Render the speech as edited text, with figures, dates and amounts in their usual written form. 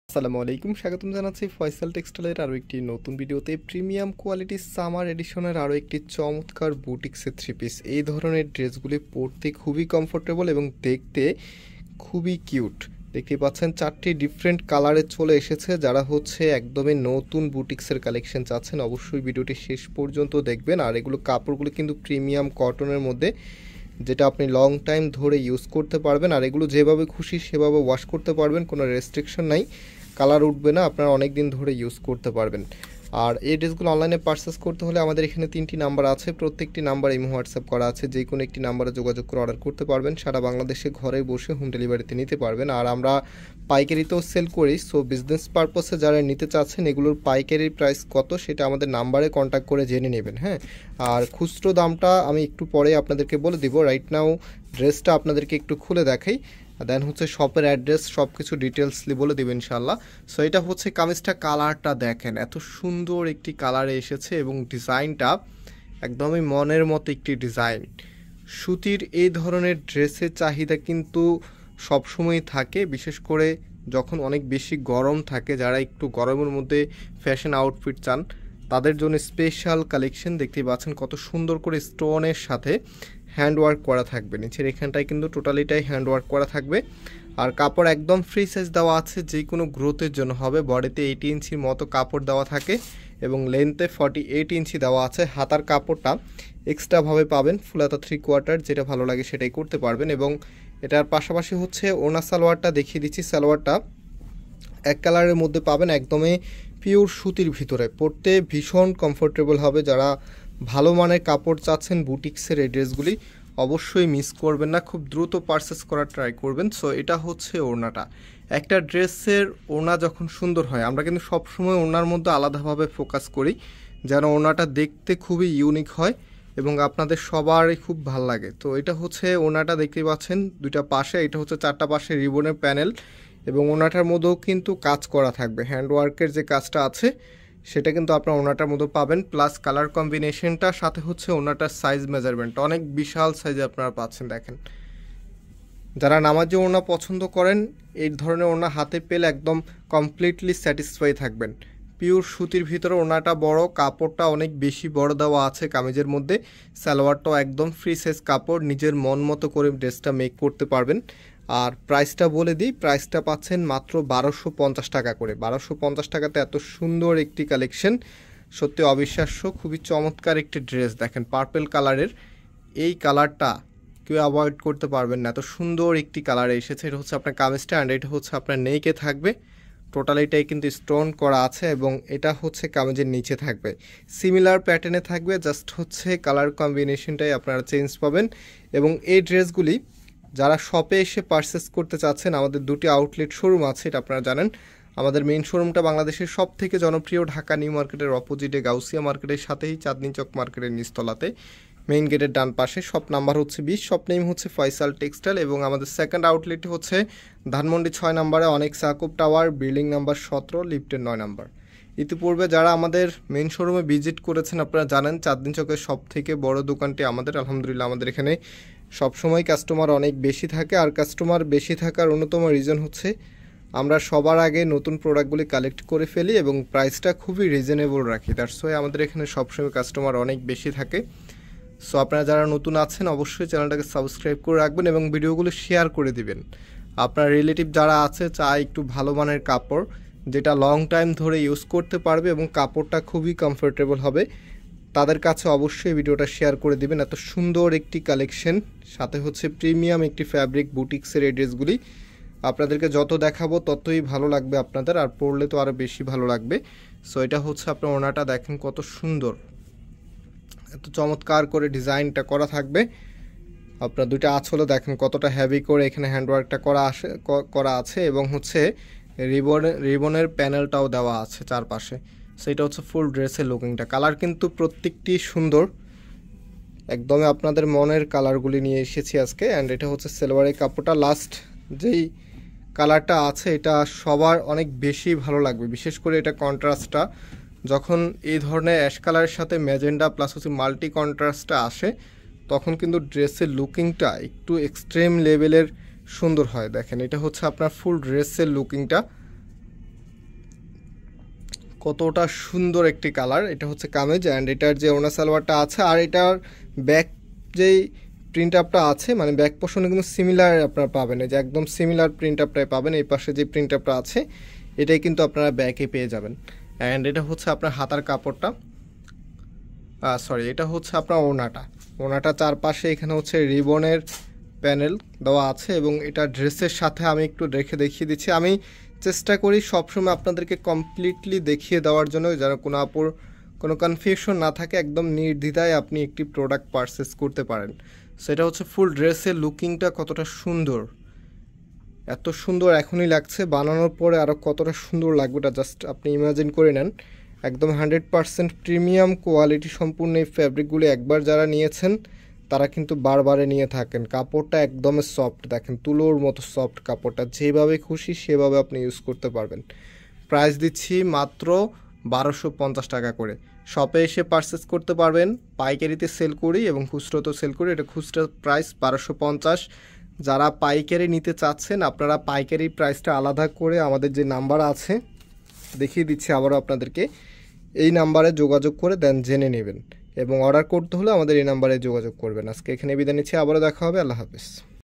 আসসালামু আলাইকুম, স্বাগতম জানাচ্ছি ফয়সাল টেক্সটাইলের আরও একটি নতুন ভিডিওতে। প্রিমিয়াম কোয়ালিটির সামার এডিশনের আরও একটি চমৎকার বুটিক্সের থ্রি পিস। এই ধরনের ড্রেসগুলি পরতে খুবই কমফোর্টেবল এবং দেখতে খুবই কিউট। দেখতে পাচ্ছেন 4টি ডিফারেন্ট কালারে চলে এসেছে। যারা একদমই নতুন বুটিক্সের কালেকশন চাচ্ছেন অবশ্যই ভিডিওটি শেষ পর্যন্ত দেখবেন। আর এগুলো কাপড়গুলো কিন্তু প্রিমিয়াম কটনের মধ্যে, যেটা আপনি লং টাইম ধরে ইউজ করতে পারবেন। আর এগুলো যেভাবে খুশি সেভাবে ওয়াশ করতে পারবেন, কোনো রেস্ট্রিকশন নাই, কালার উঠবে না, আপনারা অনেক দিন ধরে ইউজ করতে পারবেন। আর এই ড্রেসগুলো অনলাইনে পারচেস করতে হলে আমাদের এখানে 3টি নাম্বার আছে, প্রত্যেকটি নাম্বার ইমো হোয়াটসঅ্যাপ করা আছে, যে কোনো একটি নাম্বারে যোগাযোগ করে অর্ডার করতে পারবেন। সারা বাংলাদেশে ঘরে বসে হোম ডেলিভারিতে নিতে পারবেন। আর আমরা পাইকারিতেও সেল করি, সো বিজনেস পারপসে যারা নিতে চাচ্ছেন এগুলোর পাইকারি প্রাইস কত সেটা আমাদের নাম্বারে কন্ট্যাক্ট করে জেনে নেবেন। হ্যাঁ, আর খুচরো দামটা আমি একটু পরে আপনাদেরকে বলে দিব। রাইট নাও ড্রেসটা আপনাদেরকে একটু খুলে দেখাই, দেন শপের অ্যাড্রেস সব কিছু ডিটেলসলি বলে দেবেন ইনশাল্লাহ। সো এটা কামিজটা, কালারটা দেখেন, এত সুন্দর একটি কালারে এসেছে এবং ডিজাইনটা একদমই মনের মতো একটি ডিজাইন। সুতির এই ধরনের ড্রেসের চাহিদা কিন্তু সবসময় থাকে, বিশেষ করে যখন অনেক বেশি গরম থাকে। যারা একটু গরমের মধ্যে ফ্যাশন আউটফিট চান তাদের জন্য স্পেশাল কালেকশন। দেখতেই পাচ্ছেন কত সুন্দর করে স্টোনের সাথে হ্যান্ডওয়ার্ক করা থাকবে। নিচের এখানটায় কিন্তু টোটালিটাই হ্যান্ডওয়ার্ক করা থাকবে। আর কাপড় একদম ফ্রি সাইজ দেওয়া আছে, যে কোনো গ্রোথের জন্য হবে। বডিতে 80 ইঞ্চির মতো কাপড় দেওয়া থাকে এবং লেন্থে 48 ইঞ্চি দেওয়া আছে। হাতার কাপড়টা এক্সট্রাভাবে পাবেন, ফুলাতা 3/4, যেটা ভালো লাগে সেটাই করতে পারবেন। এবং এটার পাশাপাশি ওনা সালোয়ারটা দেখিয়ে দিচ্ছি। সালোয়ারটা এক কালারের মধ্যে পাবেন, একদমই পিওর সুতির ভিতরে, পরতে ভীষণ কমফোর্টেবল হবে। যারা ভালো মানের কাপড় চাচ্ছেন বুটিক্সের এই ড্রেসগুলি অবশ্যই মিস করবেন না, খুব দ্রুত পারচেস করার ট্রাই করবেন। সো এটা ওড়নাটা। একটা ড্রেসের ওড়না যখন সুন্দর হয়, আমরা কিন্তু সবসময় ওড়নার মধ্যে আলাদাভাবে ফোকাস করি যেন ওড়নাটা দেখতে খুবই ইউনিক হয় এবং আপনাদের সবারই খুব ভাল লাগে। তো এটা ওড়নাটা দেখতে পাচ্ছেন দুইটা পাশে, এটা 4টা পাশে রিবনের প্যানেল এবং ওড়নাটার মধ্যেও কিন্তু কাজ করা থাকবে। হ্যান্ডওয়ার্কের যে কাজটা আছে সেটা কিন্তু আপনার ওড়নাটার মধ্যে পাবেন, প্লাস কালার কম্বিনেশনটা, সাথে ওড়নাটার সাইজ মেজারমেন্ট অনেক বিশাল সাইজে আপনারা পাচ্ছেন। দেখেন, যারা নামাজি ওড়না পছন্দ করেন এই ধরনের ওড়না হাতে পেলে একদম কমপ্লিটলি স্যাটিসফাই থাকবেন। পিওর সুতির ভিতরে ওড়নাটা বড়, কাপড়টা অনেক বেশি বড় দেওয়া আছে কামিজের মধ্যে। সালোয়ারটাও একদম ফ্রি সাইজ কাপড়, নিজের মন মতো করে ড্রেসটা মেক করতে পারবেন। আর প্রাইসটা বলে দিই, প্রাইসটা পাচ্ছেন মাত্র 1250 টাকা করে। 1250 টাকাতে এত সুন্দর একটি কালেকশন, সত্যি অবিশ্বাস্য, খুবই চমৎকার একটি ড্রেস। দেখেন পার্পল কালারের এই কালারটা কেউ অ্যাভয়েড করতে পারবেন না, এত সুন্দর একটি কালারে এসেছে। এটা আপনার কামিজটা, অ্যান্ড এটা আপনার নেইকে থাকবে। টোটালিটাই কিন্তু স্টোন করা আছে এবং এটা কামিজের নিচে থাকবে, সিমিলার প্যাটার্নে থাকবে, জাস্ট কালার কম্বিনেশনটাই আপনারা চেঞ্জ পাবেন। এবং এই ড্রেসগুলি যারা শপে এসে পারচেস করতে চাচ্ছেন, আমাদের 2টি আউটলেট শোরুম আছে, এটা আপনারা জানেন। আমাদের মেইন শোরুমটা বাংলাদেশের সব থেকে জনপ্রিয় ঢাকা নিউ মার্কেটের অপোজিটে গাউসিয়া মার্কেটের সাথেই চাঁদনী চক মার্কেটের নিচতলাতে, মেইন গেটের ডান পাশে। Shop number 20, shop name Faisal textile. এবং আমাদের সেকেন্ড আউটলেট ধানমন্ডি 6 নম্বরে অনেক সাকুব টাওয়ার, বিল্ডিং নাম্বার 17, লিফটের 9 নম্বর। ইতিপূর্বে যারা আমাদের মেইন শোরুমে ভিজিট করেছেন আপনারা জানেন চাঁদনী চকের সব থেকে বড় দোকানটি আমাদের। আলহামদুলিল্লাহ আমাদের এখানে সবসময় কাস্টমার অনেক বেশি থাকে। আর কাস্টমার বেশি থাকার অন্যতম রিজন আমরা সবার আগে নতুন প্রোডাক্টগুলি কালেক্ট করে ফেলি এবং প্রাইসটা খুবই রিজনেবল রাখি। দ্যাটস ওয়াই আমাদের এখানে সবসময় কাস্টমার অনেক বেশি থাকে। সো আপনারা যারা নতুন আছেন অবশ্যই চ্যানেলটাকে সাবস্ক্রাইব করে রাখবেন এবং ভিডিওগুলো শেয়ার করে দিবেন। আপনার রিলেটিভ যারা আছে চায় একটু ভালো মানের কাপড়, যেটা লং টাইম ধরে ইউজ করতে পারবে এবং কাপড়টা খুবই কমফোর্টেবল হবে, তাদের কাছে অবশ্যই ভিডিওটা শেয়ার করে দিবেন। এত সুন্দর একটি কালেকশন, সাথে প্রিমিয়াম একটি ফ্যাব্রিক বুটিক্সের এই ড্রেসগুলি আপনাদেরকে যত দেখাবো ততই ভালো লাগবে আপনাদের, আর পরলে তো আরও বেশি ভালো লাগবে। সো এটা আপনার ওড়নাটা দেখেন কত সুন্দর, এত চমৎকার করে ডিজাইনটা করা থাকবে। আপনার 2টা আঁচলও দেখেন কতটা হেভি করে এখানে হ্যান্ডওয়ার্কটা করা আছে এবং রিবনের প্যানেলটাও দেওয়া আছে চারপাশে। সেটা ফুল ড্রেসের লুকিংটা। কালার কিন্তু প্রত্যেকটি সুন্দর, একদমই আপনাদের মনের কালারগুলি নিয়ে এসেছি আজকে। অ্যান্ড এটা সালোয়ারের কাপড়টা, লাস্ট যেই কালারটা আছে এটা সবার অনেক বেশি ভালো লাগবে, বিশেষ করে এটা কন্ট্রাস্টটা যখন এই ধরনের অ্যাশ কালারের সাথে ম্যাজেন্ডা প্লাস মাল্টি কন্ট্রাস্টটা আসে তখন কিন্তু ড্রেসের লুকিংটা একটু এক্সট্রিম লেভেলের সুন্দর হয়। দেখেন এটা আপনার ফুল ড্রেসের লুকিংটা, কতটা সুন্দর একটি কালার। এটা হচ্ছে কামিজ অ্যান্ড এটার যে ওনা সালোয়ারটা আছে আর এটার ব্যাক যেই প্রিন্ট আপটা আছে মানে ব্যাক পোর্শনে কিন্তু সিমিলার আপনারা পাবেন, এই যে একদম সিমিলার প্রিন্ট আপটাই পাবেন। এই পাশে যে প্রিন্ট আপটা আছে এটাই কিন্তু আপনারা ব্যাকে পেয়ে যাবেন। অ্যান্ড এটা হচ্ছে আপনার হাতার কাপড়টা, সরি এটা হচ্ছে আপনার ওনাটা চারপাশে এখানে হচ্ছে রিবনের প্যানেল দেওয়া আছে এবং এটা ড্রেসের সাথে আমি একটু রেখে দেখিয়ে দিচ্ছি। আমি চেষ্টা করি সবসময় আপনাদেরকে কমপ্লিটলি দেখিয়ে দেওয়ার জন্য, যেন কোনো আপুর কোনো কনফিউশন না থাকে, একদম নির্দ্বিধায় আপনি একটি প্রোডাক্ট পারচেস করতে পারেন। সেটা হচ্ছে ফুল ড্রেসের লুকিংটা কতটা সুন্দর, এত সুন্দর এখনই লাগছে, বানানোর পরে আরও কতটা সুন্দর লাগবে এটা জাস্ট আপনি ইমাজিন করে নেন। একদম 100% প্রিমিয়াম কোয়ালিটি সম্পূর্ণ এই ফ্যাব্রিকগুলি একবার যারা নিয়েছেন তারা কিন্তু বারবারে নিয়ে থাকেন। কাপড়টা একদমই সফট, দেখেন তুলোর মতো সফট কাপড়টা, যেভাবে খুশি সেভাবে আপনি ইউজ করতে পারবেন। প্রাইস দিচ্ছি মাত্র 1250 টাকা করে। শপে এসে পারচেস করতে পারবেন, পাইকারিতে সেল করি এবং খুচরোতেও সেল করি। এটা খুচরা প্রাইস 1250। যারা পাইকারি নিতে চাচ্ছেন আপনারা পাইকারি প্রাইসটা আলাদা করে আমাদের যে নাম্বার আছে দেখিয়ে দিচ্ছি আবারও আপনাদেরকে, এই নাম্বারে যোগাযোগ করে দেন জেনে নেবেন এবং অর্ডার করতে হলে আমাদের এই নাম্বারে যোগাযোগ করবেন। আজকে এখানে বিদায় নিচ্ছি, আবারও দেখা হবে। আল্লাহ হাফেজ।